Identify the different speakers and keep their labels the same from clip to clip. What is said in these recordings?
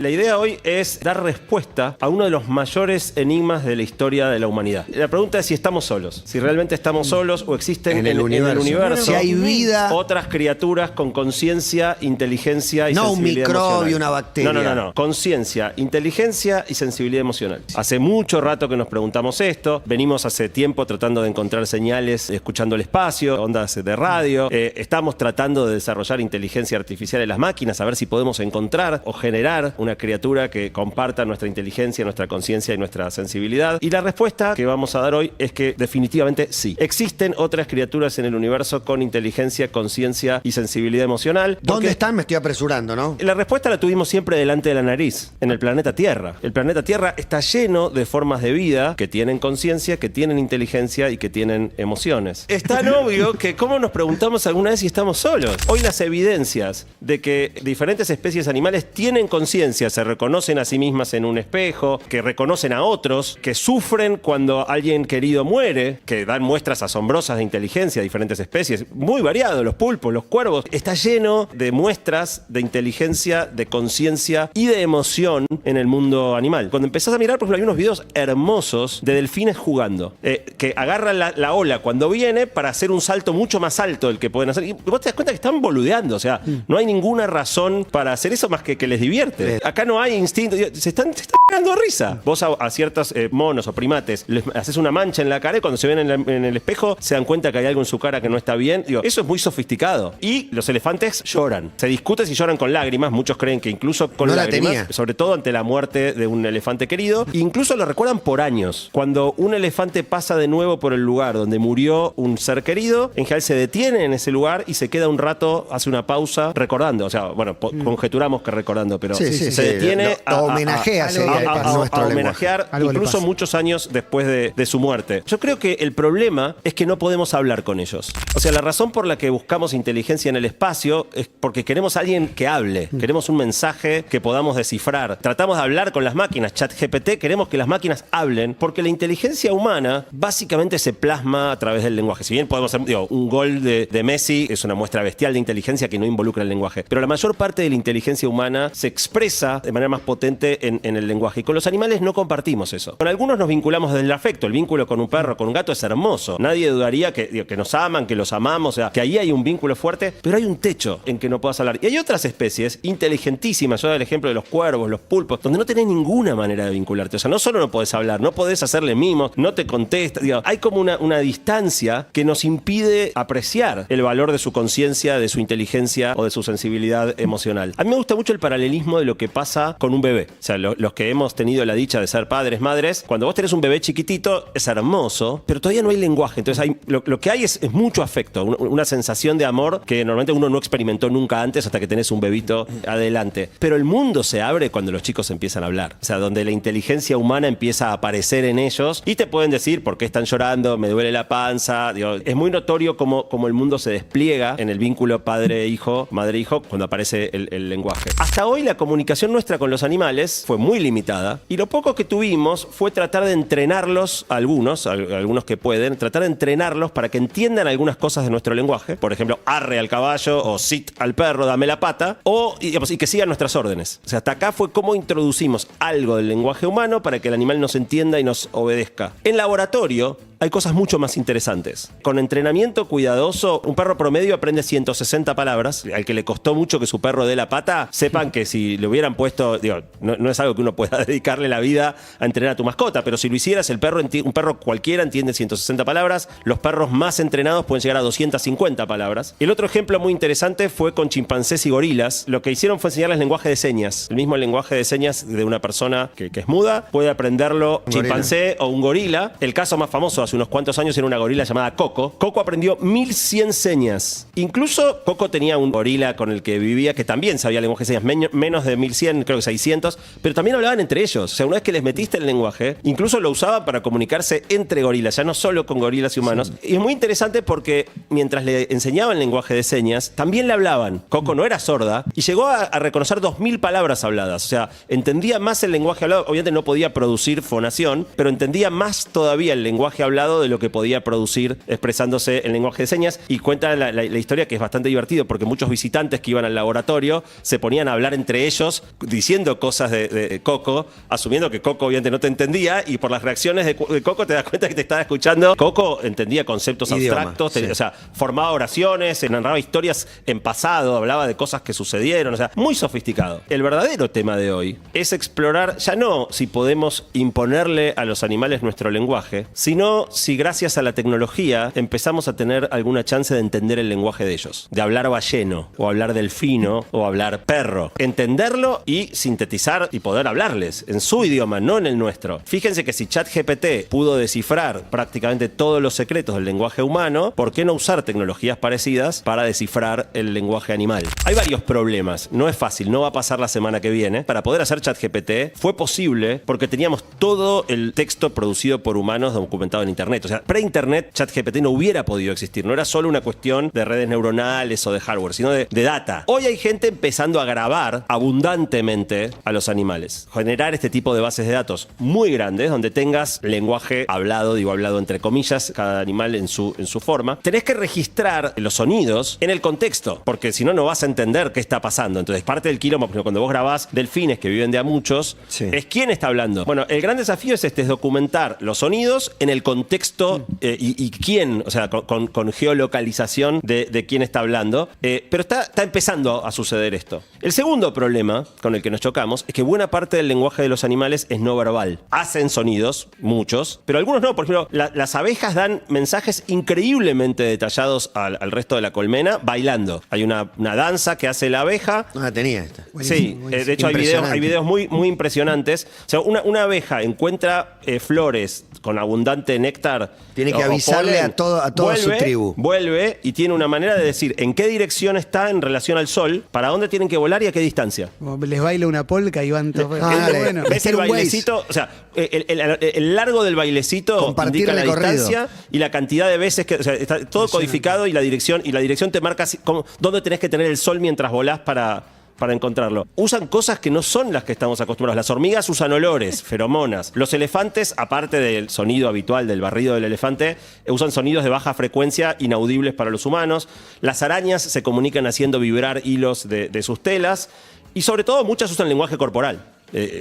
Speaker 1: La idea hoy es dar respuesta a uno de los mayores enigmas de la historia de la humanidad. La pregunta es si estamos solos, si realmente estamos solos o existen en el universo
Speaker 2: si hay vida,
Speaker 1: otras criaturas con conciencia, inteligencia y sensibilidad emocional.
Speaker 2: No un microbio, una bacteria.
Speaker 1: No. Conciencia, inteligencia y sensibilidad emocional. Hace mucho rato que nos preguntamos esto. Venimos hace tiempo tratando de encontrar señales, escuchando el espacio, ondas de radio. Estamos tratando de desarrollar inteligencia artificial en las máquinas, a ver si podemos encontrar o generar una criatura que comparta nuestra inteligencia, nuestra conciencia y nuestra sensibilidad. Y la respuesta que vamos a dar hoy es que definitivamente sí. Existen otras criaturas en el universo con inteligencia, conciencia y sensibilidad emocional.
Speaker 2: ¿Dónde están? Me estoy apresurando, ¿no?
Speaker 1: La respuesta la tuvimos siempre delante de la nariz, en el planeta Tierra. El planeta Tierra está lleno de formas de vida que tienen conciencia, que tienen inteligencia y que tienen emociones. Es tan obvio que ¿cómo nos preguntamos alguna vez si estamos solos? Hoy las evidencias de que diferentes especies animales tienen conciencia, se reconocen a sí mismas en un espejo, que reconocen a otros, que sufren cuando alguien querido muere, que dan muestras asombrosas de inteligencia a diferentes especies, muy variado, los pulpos, los cuervos. Está lleno de muestras de inteligencia, de conciencia y de emoción en el mundo animal. Cuando empezás a mirar, por ejemplo, hay unos videos hermosos de delfines jugando, que agarran la ola cuando viene para hacer un salto mucho más alto del que pueden hacer. Y vos te das cuenta que están boludeando, o sea, no hay ninguna razón para hacer eso más que les divierte. Acá no hay instinto, se están cagando de risa. Vos a ciertos monos o primates les haces una mancha en la cara y cuando se ven en el espejo se dan cuenta que hay algo en su cara que no está bien. Digo, eso es muy sofisticado. Y los elefantes lloran. Se discute si lloran con lágrimas. Muchos creen que incluso con lágrimas, sobre todo ante la muerte de un elefante querido. Incluso lo recuerdan por años. Cuando un elefante pasa de nuevo por el lugar donde murió un ser querido, en general se detiene en ese lugar y se queda un rato, hace una pausa recordando. O sea, bueno, conjeturamos que recordando, pero se detiene
Speaker 2: a homenajear
Speaker 1: a homenajear incluso muchos años después de su muerte. Yo creo que el problema es que no podemos hablar con ellos. O sea, la razón por la que buscamos inteligencia en el espacio es porque queremos a alguien que hable. Queremos un mensaje que podamos descifrar. Tratamos de hablar con las máquinas. ChatGPT, queremos que las máquinas hablen porque la inteligencia humana básicamente se plasma a través del lenguaje. Si bien podemos hacer, un gol de Messi es una muestra bestial de inteligencia que no involucra el lenguaje. Pero la mayor parte de la inteligencia humana se expresa de manera más potente en el lenguaje. Y con los animales no compartimos eso. Con algunos nos vinculamos desde el afecto. El vínculo con un perro, con un gato es hermoso. Nadie dudaría que nos aman, que los amamos, o sea, que ahí hay un vínculo fuerte, pero hay un techo en que no puedas hablar. Y hay otras especies inteligentísimas, yo doy el ejemplo de los cuervos, los pulpos, donde no tenés ninguna manera de vincularte. O sea, no solo no podés hablar, no podés hacerle mimos, no te contesta. Digo, hay como una distancia que nos impide apreciar el valor de su conciencia, de su inteligencia o de su sensibilidad emocional. A mí me gusta mucho el paralelismo de lo que pasa con un bebé. O sea, los que hemos tenido la dicha de ser padres, madres, cuando vos tenés un bebé chiquitito, es hermoso, pero todavía no hay lenguaje. Entonces lo que hay es mucho afecto, una sensación de amor que normalmente uno no experimentó nunca antes hasta que tenés un bebito adelante. Pero el mundo se abre cuando los chicos empiezan a hablar. O sea, donde la inteligencia humana empieza a aparecer en ellos y te pueden decir por qué están llorando, me duele la panza. Digo, es muy notorio cómo el mundo se despliega en el vínculo padre-hijo, madre-hijo, cuando aparece el lenguaje. Hasta hoy la comunicación nuestra con los animales fue muy limitada y lo poco que tuvimos fue tratar de entrenarlos, algunos que pueden, tratar de entrenarlos para que entiendan algunas cosas de nuestro lenguaje. Por ejemplo, arre al caballo o sit al perro, dame la pata, y que sigan nuestras órdenes. O sea, hasta acá fue cómo introducimos algo del lenguaje humano para que el animal nos entienda y nos obedezca. En laboratorio hay cosas mucho más interesantes. Con entrenamiento cuidadoso, un perro promedio aprende 160 palabras. Al que le costó mucho que su perro dé la pata, sepan que si le hubieran puesto, no es algo que uno pueda dedicarle la vida a entrenar a tu mascota, pero si lo hicieras, un perro cualquiera entiende 160 palabras. Los perros más entrenados pueden llegar a 250 palabras. El otro ejemplo muy interesante fue con chimpancés y gorilas. Lo que hicieron fue enseñarles lenguaje de señas. El mismo lenguaje de señas de una persona que es muda, puede aprenderlo un chimpancé o un gorila. El caso más famoso hace unos cuantos años era una gorila llamada Coco. Coco aprendió 1100 señas. Incluso Coco tenía un gorila con el que vivía que también sabía lenguaje de señas, menos de 1100, creo que 600, pero también hablaban entre ellos. O sea, una vez que les metiste el lenguaje, incluso lo usaban para comunicarse entre gorilas, ya no solo con gorilas y humanos. Sí. Y es muy interesante porque mientras le enseñaban lenguaje de señas, también le hablaban. Coco no era sorda y llegó a reconocer 2000 palabras habladas. O sea, entendía más el lenguaje hablado. Obviamente no podía producir fonación, pero entendía más todavía el lenguaje hablado lado de lo que podía producir expresándose en lenguaje de señas. Y cuenta la historia, que es bastante divertido, porque muchos visitantes que iban al laboratorio se ponían a hablar entre ellos diciendo cosas de Coco, asumiendo que Coco obviamente no te entendía, y por las reacciones de Coco te das cuenta que te estaba escuchando. Coco entendía conceptos abstractos, o sea, formaba oraciones, narraba historias en pasado, hablaba de cosas que sucedieron, o sea, muy sofisticado. El verdadero tema de hoy es explorar ya no si podemos imponerle a los animales nuestro lenguaje, sino si gracias a la tecnología empezamos a tener alguna chance de entender el lenguaje de ellos, de hablar balleno, o hablar delfino, o hablar perro. Entenderlo y sintetizar y poder hablarles en su idioma, no en el nuestro. Fíjense que si ChatGPT pudo descifrar prácticamente todos los secretos del lenguaje humano, ¿por qué no usar tecnologías parecidas para descifrar el lenguaje animal? Hay varios problemas, no es fácil, no va a pasar la semana que viene. Para poder hacer ChatGPT fue posible porque teníamos todo el texto producido por humanos documentado en internet. O sea, pre-internet ChatGPT no hubiera podido existir, no era solo una cuestión de redes neuronales o de hardware, sino de data. Hoy hay gente empezando a grabar abundantemente a los animales, generar este tipo de bases de datos muy grandes donde tengas lenguaje hablado, digo hablado entre comillas, cada animal en su forma. Tenés que registrar los sonidos en el contexto, porque si no, no vas a entender qué está pasando. Entonces, parte del quilombo, cuando vos grabás delfines que viven de a muchos, es quién está hablando. Bueno, el gran desafío es es documentar los sonidos en el contexto y quién, o sea, con geolocalización de quién está hablando. Pero está empezando a suceder esto. El segundo problema con el que nos chocamos es que buena parte del lenguaje de los animales es no verbal. Hacen sonidos, muchos, pero algunos no. Por ejemplo, las abejas dan mensajes increíblemente detallados al resto de la colmena bailando. Hay una danza que hace la abeja.
Speaker 2: No la tenía esta.
Speaker 1: Sí, de hecho hay videos muy impresionantes. O sea, una abeja encuentra flores con abundante néctar.
Speaker 2: Tiene que avisarle polen, a toda su tribu.
Speaker 1: Vuelve y tiene una manera de decir en qué dirección está en relación al sol, para dónde tienen que volar y a qué distancia.
Speaker 3: Les baila una polca y van todos.
Speaker 1: Bueno. ¿Ves el bailecito? O sea, el largo del bailecito indica la distancia y la cantidad de veces que, o sea, está todo codificado, y la dirección te marca dónde tenés que tener el sol mientras volás para encontrarlo. Usan cosas que no son las que estamos acostumbrados. Las hormigas usan olores, feromonas. Los elefantes, aparte del sonido habitual del barrido del elefante, usan sonidos de baja frecuencia inaudibles para los humanos. Las arañas se comunican haciendo vibrar hilos de sus telas. Y sobre todo, muchas usan lenguaje corporal.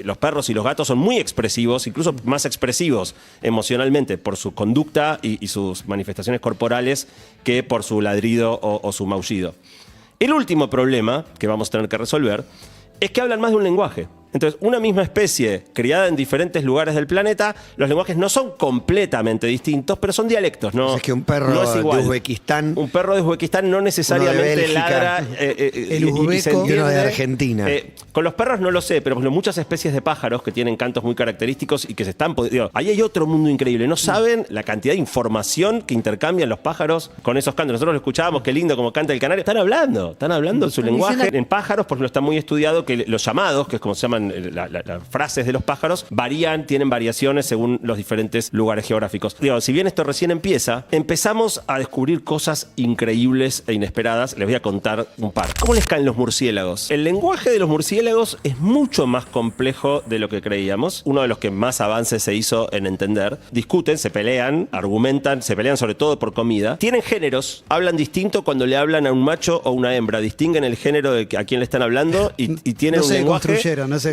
Speaker 1: Los perros y los gatos son muy expresivos, incluso más expresivos emocionalmente por su conducta y sus manifestaciones corporales que por su ladrido o su maullido. El último problema que vamos a tener que resolver es que hablan más de un lenguaje. Entonces, una misma especie criada en diferentes lugares del planeta, los lenguajes no son completamente distintos, pero son dialectos. No,
Speaker 2: es que un perro de Uzbekistán...
Speaker 1: Un perro de Uzbekistán no necesariamente ladra
Speaker 3: el uzbeco
Speaker 2: y uno de Argentina.
Speaker 1: Con los perros no lo sé, pero por ejemplo, muchas especies de pájaros que tienen cantos muy característicos y que se están... ahí hay otro mundo increíble. No saben la cantidad de información que intercambian los pájaros con esos cantos. Nosotros lo escuchábamos, qué lindo como canta el canario. Están hablando su lenguaje. En pájaros, por ejemplo, está muy estudiado que los llamados, que es como se llaman las frases de los pájaros, tienen variaciones según los diferentes lugares geográficos. Si bien esto recién empezamos a descubrir cosas increíbles e inesperadas. Les voy a contar un par. ¿Cómo les caen los murciélagos? El lenguaje de los murciélagos es mucho más complejo de lo que creíamos. Uno de los que más avances se hizo en entender. Discuten, se pelean, argumentan, se pelean sobre todo por comida. Tienen géneros, hablan distinto cuando le hablan a un macho o una hembra. Distinguen el género de a quién le están hablando y tienen un lenguaje.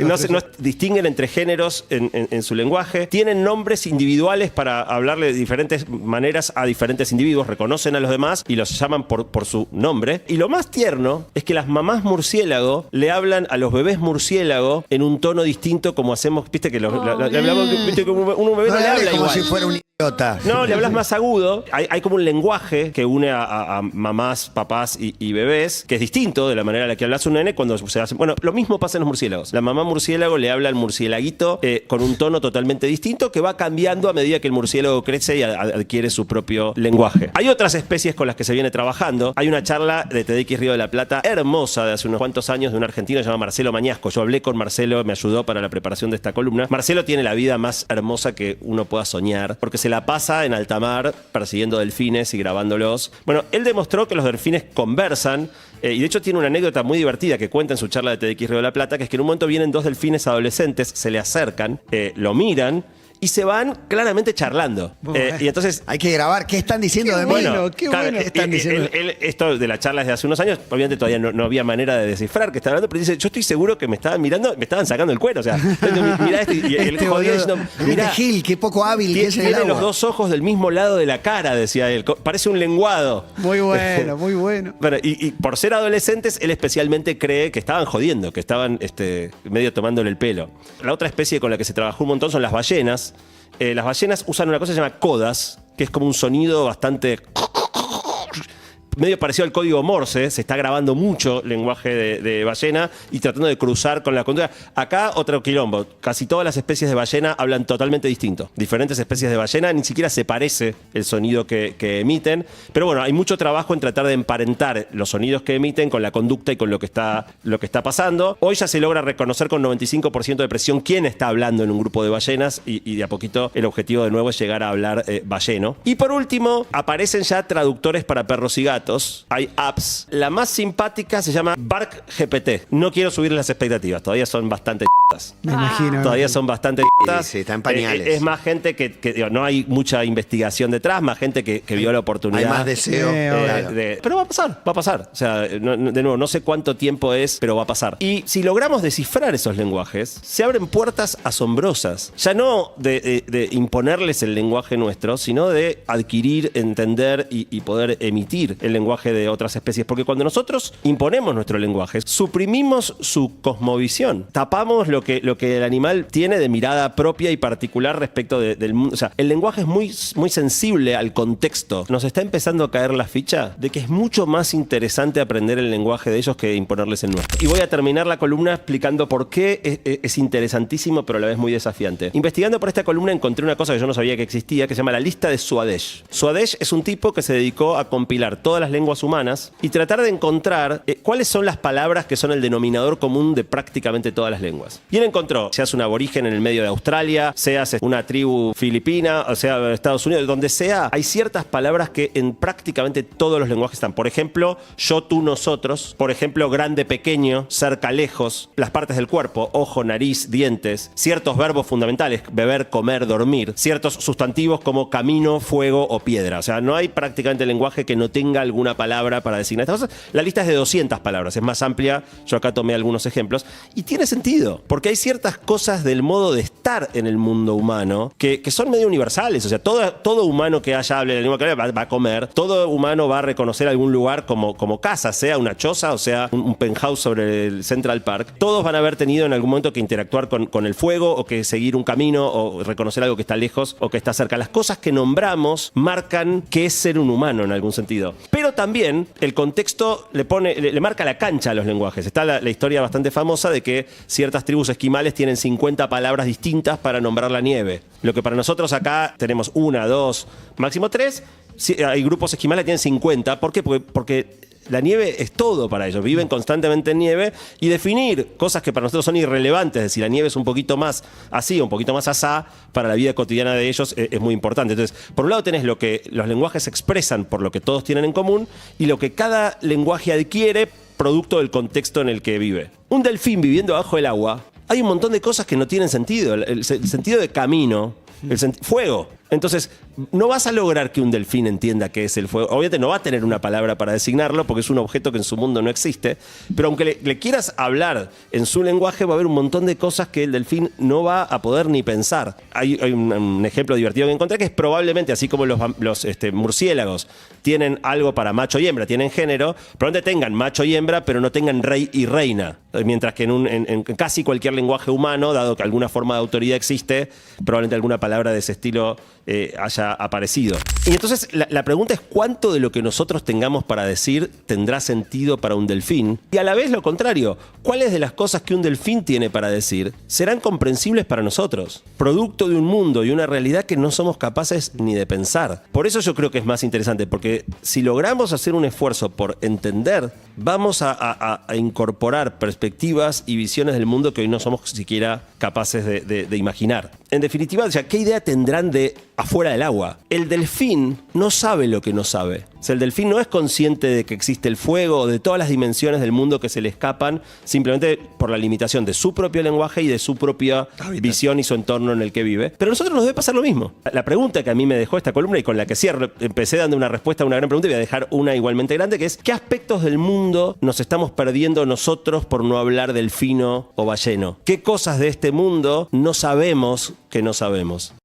Speaker 1: No distinguen entre géneros en su lenguaje. Tienen nombres individuales para hablarle de diferentes maneras a diferentes individuos. Reconocen a los demás y los llaman por su nombre. Y lo más tierno es que las mamás murciélago le hablan a los bebés murciélago en un tono distinto, como hacemos, viste que le hablamos, viste que un bebé no le habla
Speaker 2: como
Speaker 1: igual.
Speaker 2: Si fuera un idiota.
Speaker 1: No, le hablas más agudo. Hay como un lenguaje que une a mamás, papás y bebés, que es distinto de la manera en la que hablas un nene cuando se hace. Bueno, lo mismo pasa en los murciélagos. La mamá murciélago le habla al murciélaguito con un tono totalmente distinto que va cambiando a medida que el murciélago crece y adquiere su propio lenguaje. Hay otras especies con las que se viene trabajando. Hay una charla de TEDx Río de la Plata hermosa de hace unos cuantos años de un argentino llamado Marcelo Mañasco. Yo hablé con Marcelo, me ayudó para la preparación de esta columna. Marcelo tiene la vida más hermosa que uno pueda soñar, porque se la pasa en alta mar persiguiendo delfines y grabándolos. Bueno, él demostró que los delfines conversan. Y de hecho tiene una anécdota muy divertida que cuenta en su charla de TEDx Río de la Plata, que es que en un momento vienen dos delfines adolescentes, se le acercan, lo miran y se van claramente charlando. Y entonces...
Speaker 2: Hay que grabar qué están diciendo de mí.
Speaker 3: Bueno, qué
Speaker 1: claro,
Speaker 3: bueno.
Speaker 2: Están diciendo.
Speaker 1: Esto de la charla es de hace unos años, obviamente todavía no había manera de descifrar qué estaba hablando, pero dice, yo estoy seguro que me estaban mirando, me estaban sacando el cuero. O sea, mirá este, y el jodido diciendo,
Speaker 2: Mirá, Gil, qué poco hábil que es en el
Speaker 1: tiene
Speaker 2: agua.
Speaker 1: los dos ojos del mismo lado de la cara, decía él. Parece un lenguado.
Speaker 3: Muy bueno, muy bueno.
Speaker 1: Bueno, y por ser adolescentes, él especialmente cree que estaban jodiendo, que estaban medio tomándole el pelo. La otra especie con la que se trabajó un montón son las ballenas. Las ballenas usan una cosa que se llama codas, que es como un sonido bastante... medio parecido al código Morse, se está grabando mucho lenguaje de ballena y tratando de cruzar con la cultura. Acá otro quilombo, casi todas las especies de ballena hablan totalmente distinto. Diferentes especies de ballena, ni siquiera se parece el sonido que emiten, pero bueno, hay mucho trabajo en tratar de emparentar los sonidos que emiten con la conducta y con lo que está pasando. Hoy ya se logra reconocer con 95% de precisión quién está hablando en un grupo de ballenas y de a poquito el objetivo de nuevo es llegar a hablar balleno. Y por último, aparecen ya traductores para perros y gatos. Hay apps. La más simpática se llama Bark GPT. No quiero subir las expectativas, todavía son bastante
Speaker 3: Me imagino.
Speaker 1: Todavía son bastante
Speaker 2: Sí, está en pañales.
Speaker 1: Es más gente que digo, no hay mucha investigación detrás, más gente que vio la oportunidad.
Speaker 2: Hay más deseo. Claro.
Speaker 1: Pero va a pasar. O sea, de nuevo, no sé cuánto tiempo es, pero va a pasar. Y si logramos descifrar esos lenguajes, se abren puertas asombrosas. Ya no de imponerles el lenguaje nuestro, sino de adquirir, entender y poder emitir el lenguaje de otras especies. Porque cuando nosotros imponemos nuestro lenguaje, suprimimos su cosmovisión. Tapamos lo que el animal tiene de mirada propia y particular respecto del mundo. O sea, el lenguaje es muy sensible al contexto. Nos está empezando a caer la ficha de que es mucho más interesante aprender el lenguaje de ellos que imponerles el nuestro. Y voy a terminar la columna explicando por qué es interesantísimo, pero a la vez muy desafiante. Investigando por esta columna encontré una cosa que yo no sabía que existía, que se llama la lista de Swadesh. Swadesh es un tipo que se dedicó a compilar todas las lenguas humanas y tratar de encontrar cuáles son las palabras que son el denominador común de prácticamente todas las lenguas. Y él encontró, seas un aborigen en el medio de Australia, seas una tribu filipina, o sea, Estados Unidos, donde sea, hay ciertas palabras que en prácticamente todos los lenguajes están. Por ejemplo, yo, tú, nosotros. Por ejemplo, grande, pequeño, cerca, lejos. Las partes del cuerpo, ojo, nariz, dientes. Ciertos verbos fundamentales, beber, comer, dormir. Ciertos sustantivos como camino, fuego o piedra. O sea, no hay prácticamente lenguaje que no tenga alguna palabra para designar estas cosas. La lista es de 200 palabras, es más amplia. Yo acá tomé algunos ejemplos. Y tiene sentido, porque hay ciertas cosas del modo de estar en el mundo humano que son medio universales. O sea, todo humano que hable la lengua que hable va a comer. Todo humano va a reconocer algún lugar como casa, sea una choza o sea un penthouse sobre el Central Park. Todos van a haber tenido en algún momento que interactuar con el fuego o que seguir un camino o reconocer algo que está lejos o que está cerca. Las cosas que nombramos marcan qué es ser un humano en algún sentido. Pero también el contexto le marca la cancha a los lenguajes. Está la historia bastante famosa de que ciertas tribus esquimales tienen 50 palabras distintas para nombrar la nieve. Lo que para nosotros acá tenemos 1, 2, máximo 3. Hay grupos esquimales que tienen 50. ¿Por qué? Porque la nieve es todo para ellos. Viven constantemente en nieve y definir cosas que para nosotros son irrelevantes, es decir, la nieve es un poquito más así, un poquito más asá, para la vida cotidiana de ellos es muy importante. Entonces, por un lado tenés lo que los lenguajes expresan por lo que todos tienen en común y lo que cada lenguaje adquiere producto del contexto en el que vive. Un delfín viviendo bajo el agua, hay un montón de cosas que no tienen sentido. El sentido de camino, fuego. Entonces, no vas a lograr que un delfín entienda qué es el fuego. Obviamente no va a tener una palabra para designarlo porque es un objeto que en su mundo no existe. Pero aunque le quieras hablar en su lenguaje, va a haber un montón de cosas que el delfín no va a poder ni pensar. Hay un ejemplo divertido que encontré que es probablemente, así como los murciélagos tienen algo para macho y hembra, tienen género, probablemente tengan macho y hembra, pero no tengan rey y reina. Mientras que en casi cualquier lenguaje humano, dado que alguna forma de autoridad existe, probablemente alguna palabra de ese estilo haya aparecido. Y entonces la pregunta es cuánto de lo que nosotros tengamos para decir tendrá sentido para un delfín y a la vez lo contrario, cuáles de las cosas que un delfín tiene para decir serán comprensibles para nosotros, producto de un mundo y una realidad que no somos capaces ni de pensar. Por eso yo creo que es más interesante, porque si logramos hacer un esfuerzo por entender, vamos a incorporar perspectivas y visiones del mundo que hoy no somos siquiera capaces de imaginar. En definitiva, o sea, ¿qué idea tendrán de afuera del agua. El delfín no sabe lo que no sabe. O sea, el delfín no es consciente de que existe el fuego o de todas las dimensiones del mundo que se le escapan simplemente por la limitación de su propio lenguaje y de su propia visión y su entorno en el que vive. Pero a nosotros nos debe pasar lo mismo. La pregunta que a mí me dejó esta columna y con la que cierro, empecé dando una respuesta a una gran pregunta y voy a dejar una igualmente grande, que es ¿qué aspectos del mundo nos estamos perdiendo nosotros por no hablar delfino o balleno? ¿Qué cosas de este mundo no sabemos que no sabemos?